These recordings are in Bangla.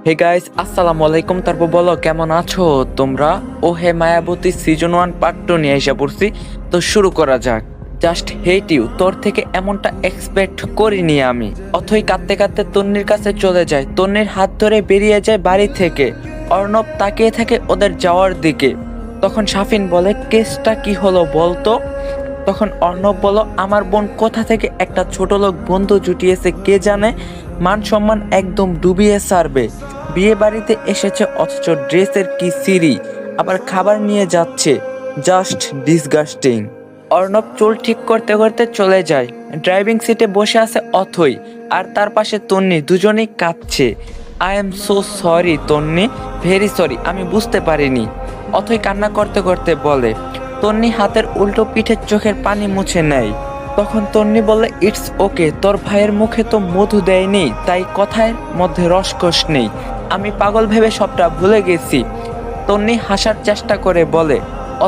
হে গাইস, আসসালামু আলাইকুম। তারপর বলো কেমন আছো তোমরা? ও হে মায়াবতী সিজন 1 পার্ট 2 নিয়ে এসে পড়ছি। তো শুরু করা যাক। জাস্ট হেট ইউ, তোর থেকে এমনটা এক্সপেক্ট করিনি আমি। অথই কাঁদতে কাঁদতে তন্নির কাছে চলে যায়, তন্নির হাত ধরে বেরিয়ে যায় বাড়ি থেকে। অর্ণব তাকিয়ে থাকে ওদের যাওয়ার দিকে। তখন শাফিন বলে, কেসটা কি হলো বলতো? তখন অর্ণব বলো, আমার বোন কোথা থেকে একটা ছোট লোক বন্ধু জুটিয়েছে কে জানে, মান সম্মান একদম ডুবিয়ে ছাড়বে। বিয়ে বাড়িতে এসেছে অথচ ড্রেসের কি সিঁড়ি, আবার খাবার নিয়ে যাচ্ছে। Just disgusting. অর্ণব চুল ঠিক করতে করতে চলে যায়। ড্রাইভিং সিটে বসে আছে অথই, আর তার পাশে তন্নি, দুজনেই কাঁদছে। I am so sorry Tonni, very sorry, আমি বুঝতে পারিনি। অথই কান্না করতে করতে বলে। তন্নি হাতের উল্টো পিঠের চোখের পানি মুছে নেয়। তখন তন্নি বলে, ইটস ওকে, তোর ভাইয়ের মুখে তো মধু দেয়নি, তাই কথার মধ্যে রসকস নেই। আমি পাগল ভেবে সবটা ভুলে গেছি। তন্নি হাসার চেষ্টা করে বলে।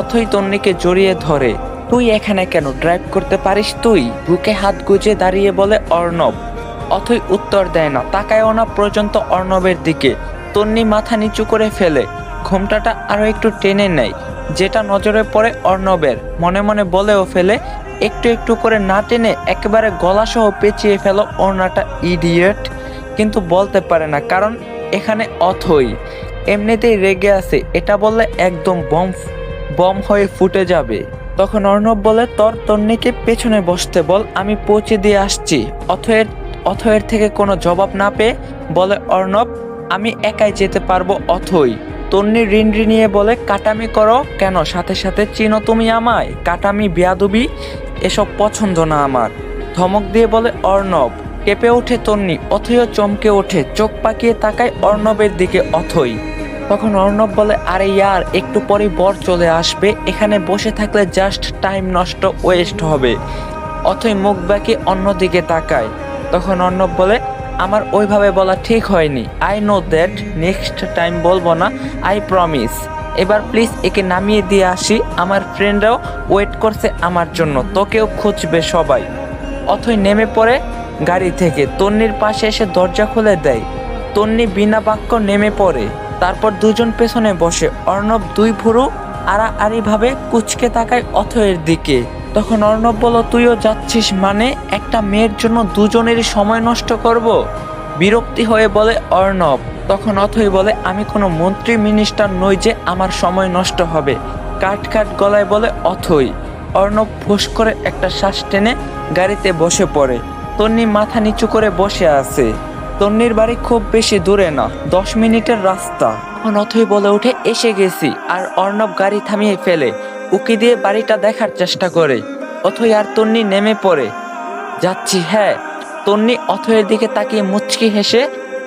অথই তন্নিকে জড়িয়ে ধরে। তুই এখানে কেন, ড্রাইভ করতে পারিস তুই? বুকে হাত গুজে দাঁড়িয়ে বলে অর্ণব। অথই উত্তর দেয় না, তাকায়ও না পর্যন্ত অর্ণবের দিকে। তন্নি মাথা নিচু করে ফেলে, ঘোমটাটা আরো একটু টেনে নেয়, যেটা নজরে পড়ে অর্ণবের। মনে মনে বলেও ফেলে, একটু একটু করে না টেনে একেবারে গলাসহ পেঁচিয়ে ফেলো ওড়নাটা, ইডিয়েট। কিন্তু বলতে পারে না, কারণ এখানে অথই এমনিতেই রেগে আছে, এটা বললে একদম বম হয়ে ফুটে যাবে। তখন অর্ণব বলে, তোর তন্নিকে পেছনে বসতে বল, আমি পৌঁছে দিয়ে আসছি। অথয়ের থেকে কোনো জবাব না পেয়ে বলে অর্ণব, আমি একাই যেতে পারবো অথই। তন্নি রিনরিনিয়ে বলে, কাটামি করো কেন? সাথে সাথে চিনো তুমি আমায়? কাটামি, বেয়াদবি এসব পছন্দ না আমার। ধমক দিয়ে বলে অর্ণব। কেঁপে ওঠে তন্নি, অথইও চমকে ওঠে, চোখ পাকিয়ে তাকায় অর্ণবের দিকে অথই। তখন অর্ণব বলে, আরে ইয়ার, একটু পরেই বর চলে আসবে, এখানে বসে থাকলে জাস্ট টাইম নষ্ট, ওয়েস্ট হবে। অথই মুখ বাঁকিয়ে অন্যদিকে তাকায়। তখন অর্ণব বলে, আমার ওইভাবে বলা ঠিক হয়নি। I know that, next time বলবো না, আই প্রমিস। এবার প্লিজ একে নামিয়ে দিয়ে আসি, আমার ফ্রেন্ডরাও ওয়েট করছে আমার জন্য, তোকেও খুঁজবে সবাই। অথই নেমে পড়ে গাড়ি থেকে, তন্নির পাশে এসে দরজা খুলে দেয়। তন্নি বিনা বাক্য নেমে পড়ে। তারপর দুজন পেছনে বসে। অর্ণব দুই ভুরু আড়াআড়িভাবে কুঁচকে তাকায় অথয়ের দিকে। তখন অর্ণব বলো, তুইও যাচ্ছিস মানে? একটা মেয়ের জন্য দুজনেরই সময় নষ্ট করব? বিরক্তি হয়ে বলে অর্ণব। তখন অথই বলে, আমি কোনো মন্ত্রী মিনিস্টার নই যে আমার সময় নষ্ট হবে। কাট কাট গলায় বলে অথই। অর্ণব ফোঁস করে একটা শ্বাস টেনে গাড়িতে বসে পড়ে। তন্নি মাথা নিচু করে বসে আছে। তন্নির বাড়ি খুব বেশি দূরে না, 10 মিনিটের রাস্তা। তখন অথই বলে ওঠে, এসে গেছি। আর অর্ণব গাড়ি থামিয়ে ফেলে, উকি দিয়ে বাড়িটা দেখার চেষ্টা করে। অথই আর তন্নি নেমে পড়ে। যাচ্ছি, হ্যাঁ। তন্নি অথয়ের দিকে তাকিয়ে মুচকি হেসে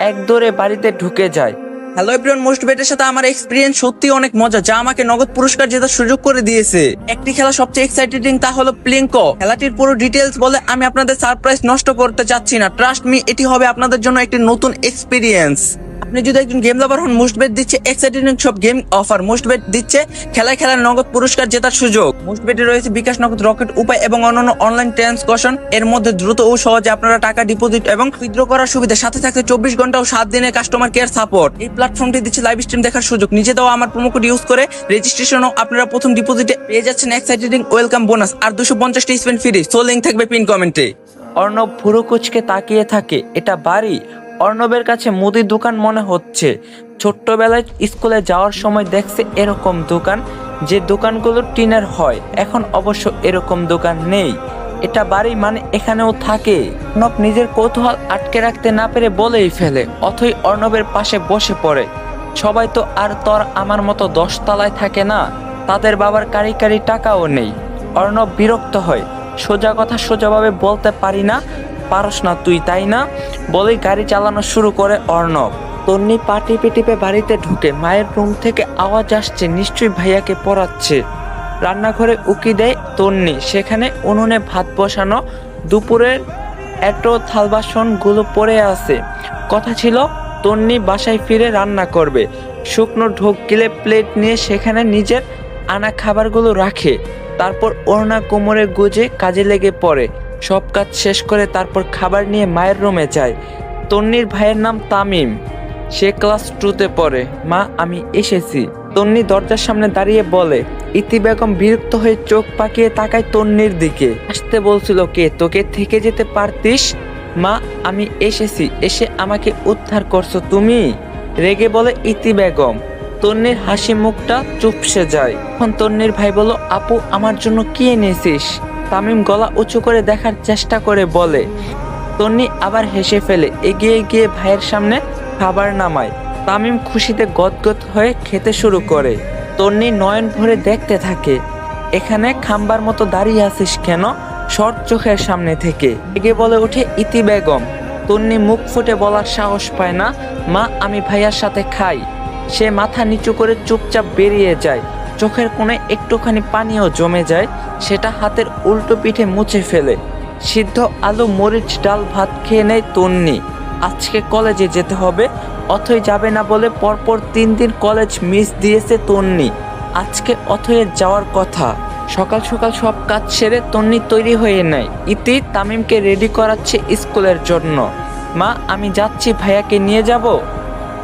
এক দৌড়ে বাড়িতে ঢুকে যায়। হ্যালো এভরিওয়ান, মোস্ট বেটের সাথে আমার এক্সপিরিয়েন্স সত্যি অনেক মজা, যা আমাকে নগদ পুরস্কার জেতার সুযোগ করে দিয়েছে। একটি খেলা সবচেয়ে এক্সাইটিং, তা হলো প্লিঙ্কো। খেলাটির পুরো ডিটেলস বলে আমি আপনাদের সারপ্রাইজ নষ্ট করতে চাচ্ছি না। ট্রাস্ট মি, এটি হবে আপনাদের জন্য একটি নতুন এক্সপিরিয়েন্স। আপনি যদি একজন গেম লাভার হন, মোস্ট বেট দিচ্ছে এক্সাইটিং সব গেম অফার। মোস্ট বেট দিচ্ছে খেলায় খেলার নগদ পুরস্কার জেতার সুযোগ। মোস্ট বেটে রয়েছে বিকাশ, নগদ, রকেট, উপায় এবং অন্যান্য অনলাইন ট্রান্সকশন। এর মধ্যে দ্রুত ও সহজে আপনারা টাকা ডিপোজিট এবং উইথড্র করার সুবিধা, সাথে থাকতে 24 ঘন্টা ও 7 দিনের কাস্টমার কেয়ার সাপোর্ট। এই প্ল্যাটফর্মটি দিচ্ছে লাইভ স্ট্রিম দেখার সুযোগ। নিজে দেওয়া আমার প্রোমো কোড ইউজ করে রেজিস্ট্রেশনও আপনারা প্রথম ডিপোজিটে পেয়ে যাচ্ছেন এক্সাইটিং ওয়েলকাম বোনাস আর 250টা স্পেন্ড ফ্রি। সো লিংক থাকবে পিন কমেন্টে। অর্ণব ভুরু কুচকে তাকিয়ে থাকে। এটা বাড়ি? অর্ণবের কাছে মুদির দোকান মনে হচ্ছে। ছোট্টবেলায় স্কুলে যাওয়ার সময় দেখছে এরকম দোকান, যে দোকানগুলো টিনের হয়। এখন অবশ্য এরকম দোকান নেই। এটা বাড়ি মানে এখানেও থাকে? অর্ণব নিজের কৌতূহল আটকে রাখতে না পেরে বলেই ফেলে। অথই অর্ণবের পাশে বসে পড়ে। সবাই তো আর তোর আমার মতো 10 তলায় থাকে না, তাদের বাবার কারি কারি টাকাও নেই। অর্ণব বিরক্ত হয়। সোজা কথা সোজাভাবে বলতে পারি না, পারস না তুই, তাই না? বলেই গাড়ি চালানো শুরু করে অর্ণব। তন্নি পা টিপে টিপে বাড়িতে ঢুকে। মায়ের রুম থেকে আওয়াজ আসছে, নিশ্চয়ই ভাইয়াকে পড়াচ্ছে। রান্নাঘরে উকি দেয় তন্নি, সেখানে উনুনে ভাত বসানো। দুপুরের এটো থাল বাসনগুলো পড়ে আছে। কথা ছিল তন্নি বাসায় ফিরে রান্না করবে। শুকনো ঢোক গিলে প্লেট নিয়ে সেখানে নিজের আনা খাবারগুলো রাখে। তারপর ওড়না কোমরে গুজে কাজে লেগে পড়ে। সব কাজ শেষ করে তারপর খাবার নিয়ে মায়ের রুমে যায়। তন্নির ভাইয়ের নাম তামিম। সে ক্লাস 2-তে পড়ে। মা আমি এসেছি। তন্নি দরজার সামনে দাঁড়িয়ে বলে। ইতি বেগম বিরক্ত হয়ে চোখ পাকিয়ে তাকায় তন্নির দিকে। আসতে বলছিল কে? তোকে থেকে যেতে পারতিস। মা আমি এসেছি, এসে আমাকে উদ্ধার করছো তুমি? রেগে বলে ইতি বেগম। তন্নির হাসি মুখটা চুপসে যায়। তখন তন্নির ভাই বলল, আপু আমার জন্য কি এনেছিস? তামিম গলা উঁচু করে দেখার চেষ্টা করে বলে। তন্নি আবার হেসে ফেলে, এগিয়ে গিয়ে ভাইয়ের সামনে খাবার নামায়। তামিম খুশিতে গদগদ হয়ে খেতে শুরু করে। তন্নি নয়ন ভরে দেখতে থাকে। এখানে খাম্বার মতো দাঁড়িয়ে আছিস কেন? শর্ট চোখের সামনে থেকে এগে বলে ওঠে ইতি বেগম। তন্নি মুখ ফুটে বলার সাহস পায় না, মা আমি ভাইয়ার সাথে খাই। সে মাথা নিচু করে চুপচাপ বেরিয়ে যায়। চোখের কোণে একটুখানি পানিও জমে যায়, সেটা হাতের উল্টো পিঠে মুছে ফেলে। সিদ্ধ আলু মরিচ ডাল ভাত খেয়ে নেয় তন্নি। আজকে কলেজে যেতে হবে। অথই যাবে না বলে পরপর 3 দিন কলেজ মিস দিয়েছে তন্নি। আজকে অথয়ের যাওয়ার কথা। সকাল সকাল সব কাজ সেরে তন্নি তৈরি হয়ে নেয়। ইতি তামিমকে রেডি করাচ্ছে স্কুলের জন্য। মা আমি যাচ্ছি, ভাইয়াকে নিয়ে যাব।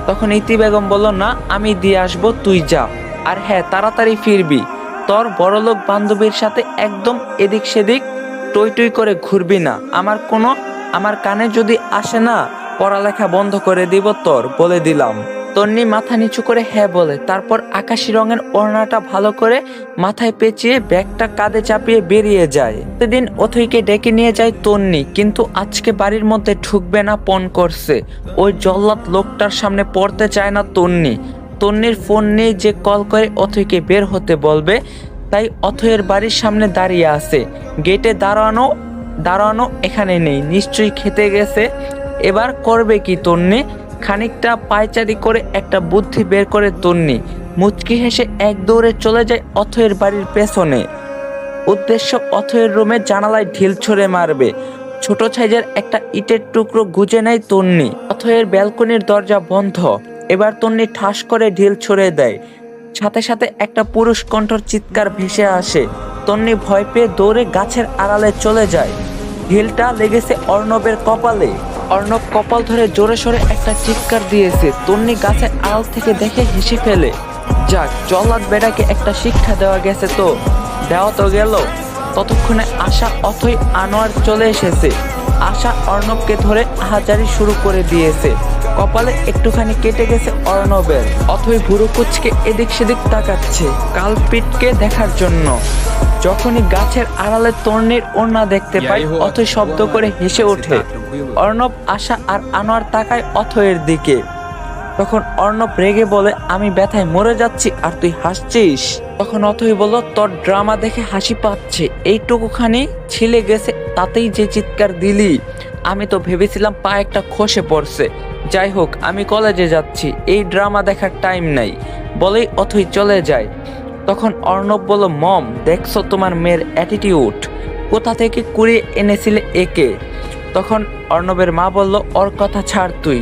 তখন ইতি বেগম বলল, না আমি দিয়ে আসবো, তুই যা। আর হ্যাঁ তাড়াতাড়ি ফিরবি। তোর বড়লোক বান্ধবীর সাথে একদম এদিক সেদিক টই টই করে ঘুরবি না। আমার কানে যদি আসে না, পড়ালেখা বন্ধ করে দিব তোর, বলে দিলাম। তন্নি মাথা নিচু করে হ্যাঁ বলে। তারপর আকাশি রঙের ওড়নাটা ভালো করে মাথায় পেঁচিয়ে ব্যাগটা কাঁধে চাপিয়ে বেরিয়ে যায়। প্রতিদিন অথইকে ডেকে নিয়ে যায় তন্নি, কিন্তু আজকে বাড়ির মধ্যে ঢুকবে না পণ করছে। ওই জল্লাদ লোকটার সামনে পড়তে চায় না তন্নি। তন্নির ফোন নিয়ে যে কল করে অথইকে বের হতে বলবে, তাই অথয়ের বাড়ির সামনে দাঁড়িয়ে আছে। গেটে দাঁড়ানো এখানে নেই, নিশ্চয়ই খেতে গেছে। এবার করবে কি তন্নি? খানিকটা পায়চারি করে একটা বুদ্ধি বের করে তন্নি মুচকি হেসে এক দৌড়ে চলে যায় অথয়ের বাড়ির পেছনে। উদ্দেশ্য অথয়ের রুমে জানালায় ঢিল ছুঁড়ে মারবে। ছোট সাইজের একটা ইটের টুকরো গুজে নেয় তন্নি। অথয়ের ব্যালকনির দরজা বন্ধ। এবার তন্নি ঠাস করে ঢিল ছুঁড়ে দেয়। সাথে সাথে একটা পুরুষ কণ্ঠর চিৎকার ভেসে আসে। তন্নি ভয় পেয়ে দৌড়ে গাছের আড়ালে চলে যায়। ঢিলটা লেগেছে অর্ণবের কপালে। অর্ণব কপাল ধরে জোরে সোরে একটা চিৎকার দিয়েছে। তন্নি গাছের আড়াল থেকে দেখে হেসে ফেলে। যাক, জল্লাদ বেটাকে একটা শিক্ষা দেওয়া গেছে তো। দেওয়া তো গেল। ততক্ষণে আশা, অথই, আনোয়ার চলে এসেছে। আশা অর্ণবকে ধরে আহাজারি শুরু করে দিয়েছে। কপালে একটুখানি কেটে গেছে অর্ণবের। অথই ভুরু কুচকে এদিক সেদিক তাকাচ্ছে কালপিটকে দেখার জন্য। যখনই গাছের আড়ালে তন্নির ওড়না দেখতে পায়, অথই শব্দ করে হেসে ওঠে। অর্ণব, আশা আর আনোয়ার তাকায় অথয়ের দিকে। তখন অর্ণব রেগে বলে, আমি ব্যথায় মরে যাচ্ছি আর তুই হাসছিস। তখন অথই বলল, তোর ড্রামা দেখে হাসি পাচ্ছে। এইটুকুখানি ছিলে গেছে, তাতেই যে চিৎকার দিলি। আমি তো ভেবেছিলাম পা একটা খসে পড়ছে। যাই হোক, আমি কলেজে যাচ্ছি, এই ড্রামা দেখার টাইম নাই, বলেই অথই চলে যায়। তখন অর্ণব বলল, মম দেখছো তোমার মেয়ের অ্যাটিটিউড, কোথা থেকে কুড়িয়ে এনেছিলে একে? তখন অর্ণবের মা বলল, ওর কথা ছাড়, তুই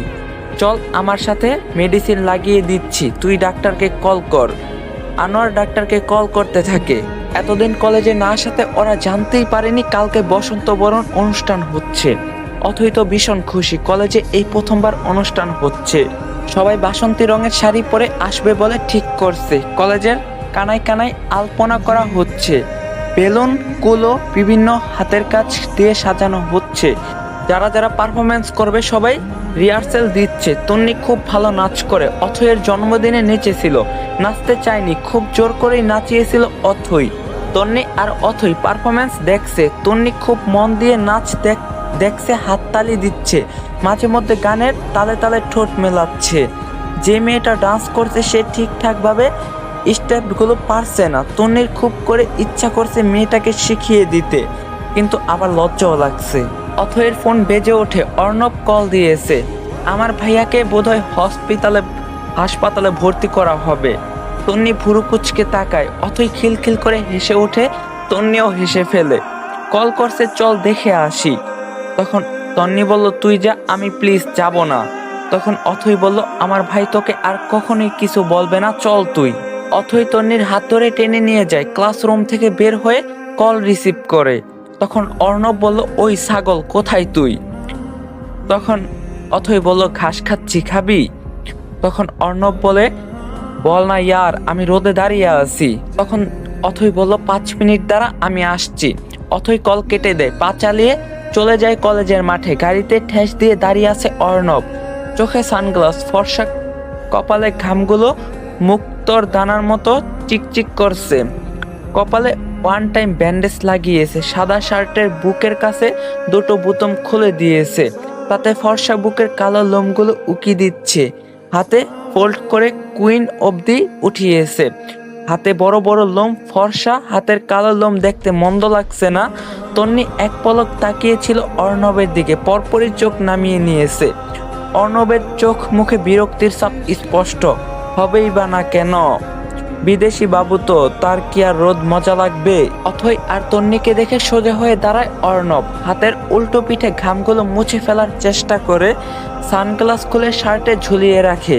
চল আমার সাথে, মেডিসিন লাগিয়ে দিচ্ছি, তুই ডাক্তারকে কল কর। আনোয়ার ডাক্তারকে কল করতে থাকে। এতদিন কলেজে না আসাতে ওরা জানতেই পারেনি কালকে বসন্ত বরণ অনুষ্ঠান হচ্ছে। অথই তো ভীষণ খুশি, কলেজে এই প্রথমবার অনুষ্ঠান হচ্ছে। সবাই বাসন্তী রঙের শাড়ি পরে আসবে বলে ঠিক করছে। কলেজের কানায় কানায় আলপনা করা হচ্ছে। বেলুন, কুলো, বিভিন্ন হাতের কাজ দিয়ে সাজানো হচ্ছে। যারা যারা পারফরমেন্স করবে সবাই রিহার্সেল দিচ্ছে। তন্নি খুব ভালো নাচ করে। অথয়ের জন্মদিনে নেচেছিল, নাচতে চায়নি, খুব জোর করেই নাচিয়েছিল অথই। তন্নি আর অথই পারফরমেন্স দেখছে। তন্নি খুব মন দিয়ে নাচ দেখছে, হাততালি দিচ্ছে, মাঝে মধ্যে গানের তালে তালে ঠোঁট মেলাচ্ছে। যে মেয়েটা ডান্স করছে সে ঠিকঠাকভাবে স্টেপগুলো পারছে না। তন্নির খুব করে ইচ্ছা করছে মেয়েটাকে শিখিয়ে দিতে, কিন্তু আবার লজ্জাও লাগছে। অথয়ের ফোন বেজে ওঠে। অর্ণব কল দিয়েছে। আমার ভাইয়াকে বোধহয় হাসপাতালে ভর্তি করা হবে। তন্নি ভুরু কুচকে তাকায়। অথই খিলখিল করে হেসে ওঠে। তন্নিও হেসে ফেলে। কল করছে, চল দেখে আসি। তখন তন্নি বলল, তুই যা, আমি প্লিজ যাব না। তখন অথই বলল, আমার ভাই তোকে আর কখনোই কিছু বলবে না, চল তুই। অথই তন্নির হাত ধরে টেনে নিয়ে যায়। ক্লাসরুম থেকে বের হয়ে কল রিসিভ করে। তখন অর্ণব বলল, ওই ছাগল, কোথায় তুই? তখন অথই বলল, ঘাস খাচ্ছি, খাবি? তখন অর্ণব বলে, বল না ইয়ার, আমি রোদে দাঁড়িয়ে আছি। তখন অথই বলল, 5 মিনিট দ্বারা আমি আসছি। অথই কল কেটে দেয়, পা চালিয়ে চলে যায় কলেজের মাঠে। গাড়িতে ঠেস দিয়ে দাঁড়িয়ে আছে অর্ণব, চোখে সানগ্লাস, ফর্সা কপালে ঘামগুলো মুক্তোর দানার মতো চিকচিক করছে। কপালে ওয়ান টাইম ব্যান্ডেজ লাগিয়েছে, সাদা শার্টের বুকের কাছে দুটো বোতাম খুলে দিয়েছে, তাতে ফর্সা বুকের কালো লোমগুলো উকি দিচ্ছে। হাতে ফোল্ড করে কুইন অবধি উঠিয়েছে। হাতে বড় বড় লোম, ফর্সা হাতের কালো লোম দেখতে মন্দ লাগছে না। তন্নি এক পলক তাকিয়েছিল অর্ণবের দিকে, পরপরই চোখ নামিয়ে নিয়েছে। অর্ণবের চোখ মুখে বিরক্তির ছাপ স্পষ্ট। হবেই বা না কেন, বিদেশি বাবু তো, তার কি আর রোদ মজা লাগবে? অথই আর তন্নিকে দেখে সোজা হয়ে দাঁড়ায় অর্ণব, হাতের উল্টো পিঠে ঘামগুলো মুছে ফেলার চেষ্টা করে সানগ্লাস খুলে শার্টে ঝুলিয়ে রাখে।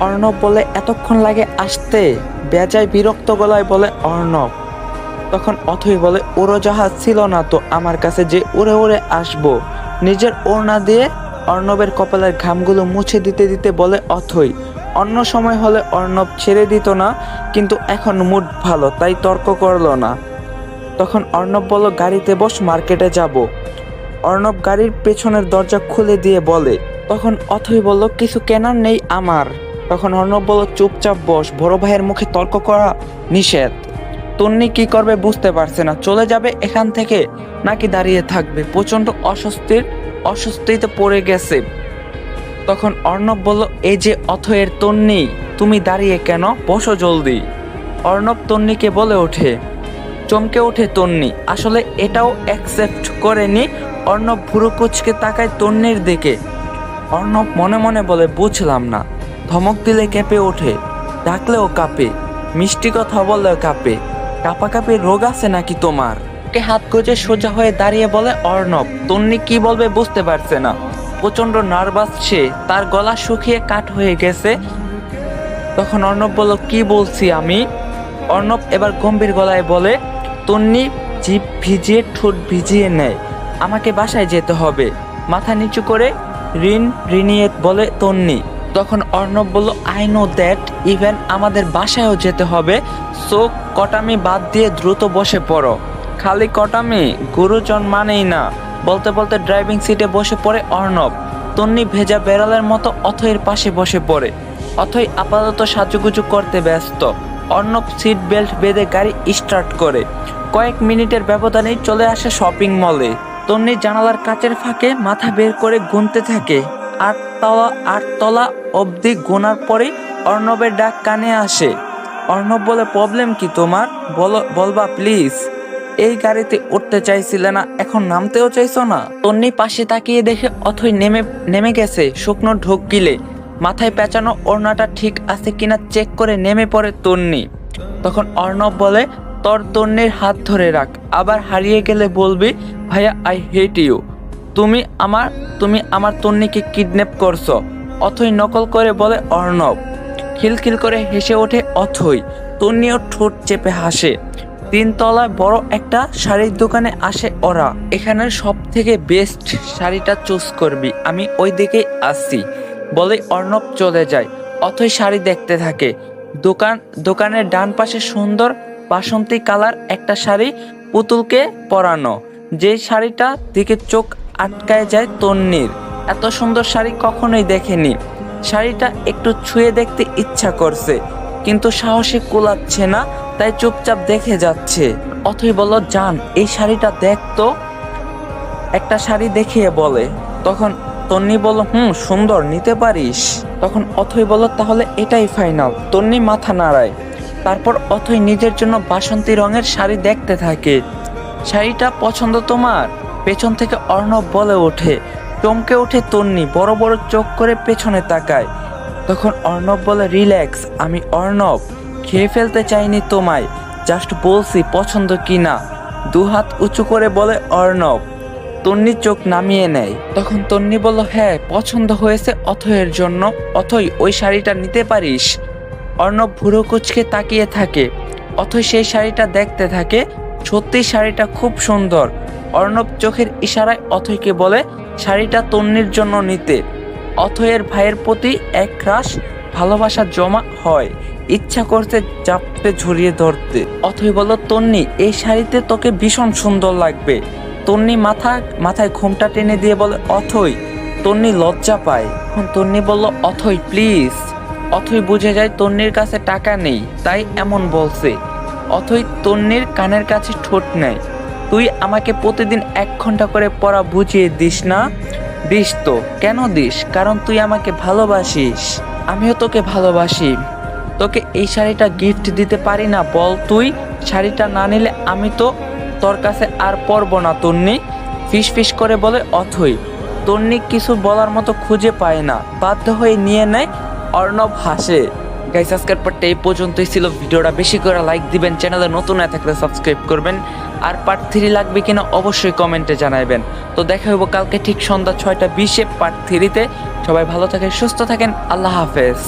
অর্ণব বলে, এতক্ষণ লাগে আসতে? বেজায় বিরক্ত গলায় বলে অর্ণব। তখন অথই বলে, উড়োজাহাজ ছিল না তো আমার কাছে যে উড়ে উড়ে আসবো। নিজের ওড়না দিয়ে অর্ণবের কপালের ঘামগুলো মুছে দিতে দিতে বলে অথই। অন্য সময় হলে অর্ণব ছেড়ে দিত না, কিন্তু এখন মুড ভালো, তাই তর্ক করলো না। তখন অর্ণব বলল, গাড়িতে বস, মার্কেটে যাব। অর্ণব গাড়ির পেছনের দরজা খুলে দিয়ে বলে। তখন অথই বলল, কিছু কেনার নেই আমার। তখন অর্ণব বলল, চুপচাপ বস, বড় ভাইয়ের মুখে তর্ক করা নিষেধ। তন্নি কি করবে বুঝতে পারছে না, চলে যাবে এখান থেকে নাকি দাঁড়িয়ে থাকবে। প্রচন্ড অস্বস্তিতে পড়ে গেছে। তখন অর্ণব বলল, এই যে অথয়ের তন্নি, তুমি দাঁড়িয়ে কেন? বসো জলদি। অর্ণব তন্নিকে বলে ওঠে। চমকে ওঠে তন্নি, আসলে এটাও অ্যাকসেপ্ট করেনি। অর্ণব ভুরু কুচকে তাকায় তন্নির দিকে। অর্ণব মনে মনে বলে, বুঝলাম না, ধমক দিলে কেঁপে ওঠে, ডাকলেও কাঁপে, মিষ্টি কথা বললেও কাঁপে। কাঁপাকাঁপি রোগ আছে নাকি তোমার? কে হাত গুজে সোজা হয়ে দাঁড়িয়ে বলে অর্ণব। তন্নি কি বলবে বুঝতে পারছে না, প্রচন্ড নার্ভাস সে, তার গলা শুকিয়ে কাঠ হয়ে গেছে। তখন অর্ণব বলল, কি বলছি আমি? অর্ণব এবার গম্ভীর গলায় বলে। তন্নি জিভ ভিজিয়ে ঠোঁট ভিজিয়ে নেয়। আমাকে বাসায় যেতে হবে, মাথা নিচু করে রিনিয়ে বলে তন্নি। তখন অর্ণব বলল, আই নো দ্যাট, ইভেন আমাদের বাসায়ও যেতে হবে। সো কটামি বাদ দিয়ে দ্রুত বসে পড়ো। খালি কটামি গুরুজন মানেই না। বলতে বলতে ড্রাইভিং সিটে বসে পড়ে অর্ণব। তন্নি ভেজা বেড়ালের মতো অথইয়ের পাশে বসে পড়ে। অথই আপাতত সাজুগুজু করতে ব্যস্ত। অর্ণব সিট বেল্ট বেঁধে গাড়ি স্টার্ট করে। কয়েক মিনিটের ব্যবধানেই চলে আসে শপিং মলে। তন্নি জানালার কাচের ফাঁকে মাথা বের করে গুনতে থাকে। আটতলা অবধি গোনার পরেই অর্ণবের ডাক কানে আসে। অর্ণব বলে, প্রবলেম কি তোমার? বলবা প্লিজ। এই গাড়িতে উঠতে চাইছিলে না, এখন নামতেও চাইছো না? তন্নি পাশে তাকিয়ে দেখে অথই নেমে গেছে শুকনো ঢোক গিলে। মাথায় পেঁচানো ওড়নাটা ঠিক আছে কিনা চেক করে নেমে পড়ে তন্নি। তখন অর্ণব বলে, তোর তন্নির হাত ধরে রাখ, আবার হারিয়ে গেলে বলবি ভাইয়া আই হেট ইউ। তুমি আমার তন্নিকে কিডন্যাপ করছো। অথই নকল করে বলে অর্ণব। খিলখিল করে হেসে ওঠে অথই। তন্নিও ঠোঁট চেপে হাসে। 3 তলায় বড় একটা শাড়ির দোকানে আসে ওরা। এখানের সব থেকে বেস্ট শাড়িটা চুজ করবি, আমি ওই দিকেই আসছি বলে অর্ণব চলে যায়। অথই শাড়ি দেখতে থাকে। দোকানের ডান পাশে সুন্দর বাসন্তী কালার একটা শাড়ি পুতুলকে পরানো। যে শাড়িটা দিকে চোখ আটকায় যায় তন্নির। এত সুন্দর শাড়ি কখনোই দেখেনি। শাড়িটা একটু ছুঁয়ে দেখতে ইচ্ছা করছে, কিন্তু সাহসে কুলাচ্ছে না, তাই চুপচাপ দেখে যাচ্ছে। অথই বলল, জান এই শাড়িটা দেখ তো। একটা শাড়ি দেখিয়ে বলে। তখন তন্নি বলল, সুন্দর, নিতে পারিস। তখন অথই বলল, তাহলে এটাই ফাইনাল। তন্নি মাথা নাড়ায়। তারপর অথই নিজের জন্য বাসন্তী রঙের শাড়ি দেখতে থাকে। শাড়িটা পছন্দ তোমার? পেছন থেকে অর্ণব বলে ওঠে। চমকে ওঠে তন্নি, বড় বড় চোখ করে পেছনে তাকায়। তখন অর্ণব বলে, রিল্যাক্স, আমি অর্ণব, খেয়ে ফেলতে চাইনি তোমায়, জাস্ট বলছি পছন্দ কি না। 2 হাত উঁচু করে বলে অর্ণব। তন্নি চোখ নামিয়ে নেয়। তখন তন্নি বলল, হ্যাঁ পছন্দ হয়েছে অথয়ের জন্য। অথই ওই শাড়িটা নিতে পারিস? অর্ণব ভুরু কুচকে তাকিয়ে থাকে। অথই সেই শাড়িটা দেখতে থাকে। সত্যি শাড়িটা খুব সুন্দর। অর্ণব চোখের ইশারায় অথইকে বলে শাড়িটা তন্নির জন্য নিতে। অথয়ের ভাইয়ের প্রতি এক রাশ ভালোবাসা জমা হয়, ইচ্ছা করছে চাপতে ঝরিয়ে ধরতে। অথই বলল, তন্নি এই শাড়িতে তোকে ভীষণ সুন্দর লাগবে। তন্নি মাথায় ঘোমটা টেনে দিয়ে বলে, অথই। তন্নি লজ্জা পায়। এখন তন্নি বলল, অথই প্লিজ। অথই বুঝে যায় তন্নির কাছে টাকা নেই, তাই এমন বলছে। অথই তন্নির কানের কাছে ঠোঁট নেয়। তুই আমাকে প্রতিদিন 1 ঘন্টা করে পড়া বুঝিয়ে দিস না? দিস তো। কেন দিস? কারণ তুই আমাকে ভালোবাসিস। আমিও তোকে ভালোবাসি। তোকে এই শাড়িটা গিফট দিতে পারি না বল তুই? শাড়িটা না নিলে আমি তো তোর কাছে আর পরবো না তন্নি। ফিস ফিস করে বলে অথই। তন্নি কিছু বলার মতো খুঁজে পায় না, বাধ্য হয়ে নিয়ে নেয়। অর্ণব হাসে। গাইস, আজকের পার্টটা এই পর্যন্তই ছিল। ভিডিওটা বেশি করে লাইক দিবেন, চ্যানেলে নতুন হয়ে থাকলে সাবস্ক্রাইব করবেন। আর পার্ট 3 লাগবে কিনা অবশ্যই কমেন্টে জানাবেন। তো দেখা হইব কালকে ঠিক সন্ধ্যা 6:20 পার্ট 3-তে। সবাই ভালো থাকেন, সুস্থ থাকেন, আল্লাহ হাফেজ।